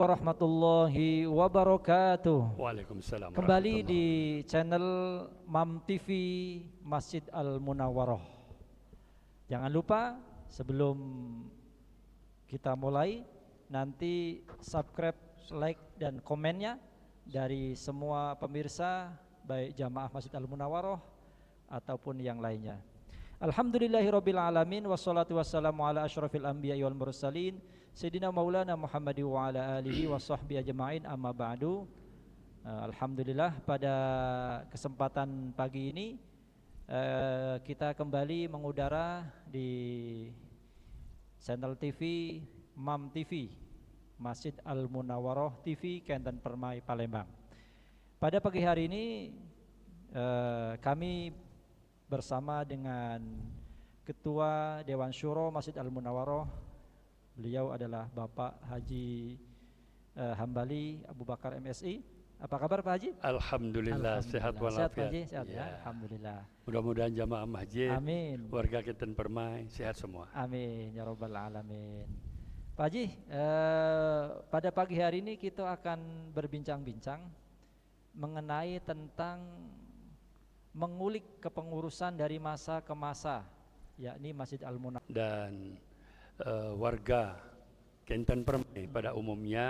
Warahmatullahi wabarakatuh. Waalaikumsalam Kembali di warahmatullahi. channel MAM TV Masjid Al Munawwaroh. Jangan lupa sebelum kita mulai nanti subscribe, like dan komennya dari semua pemirsa baik jamaah Masjid Al Munawwaroh ataupun yang lainnya. Alhamdulillahirabbil alamin wassalatu wassalamu ala asyrafil anbiya'i wal mursalin sayyidina maulana Muhammadi wa ala alihi wa sahbihi ajma'in amma ba'du. Alhamdulillah pada kesempatan pagi ini kita kembali mengudara di channel TV MAM TV Masjid Al Munawwaroh TV Kenten Permai Palembang. Pada pagi hari ini kami bersama dengan Ketua Dewan Syuro Masjid Al Munawwaroh. Beliau adalah Bapak Haji Hambali Abu Bakar MSI. Apa kabar Pak Haji? Alhamdulillah, sehat walafiat. Sehat Pak Haji, sehat ya. Alhamdulillah. Mudah-mudahan jamaah masjid, amin, warga Kenten Permai sehat semua. Amin ya rabbal alamin. Pak Haji, pada pagi hari ini kita akan berbincang-bincang mengenai tentang mengulik kepengurusan dari masa ke masa, yakni Masjid Al Munawwaroh dan warga Kenten Permai pada umumnya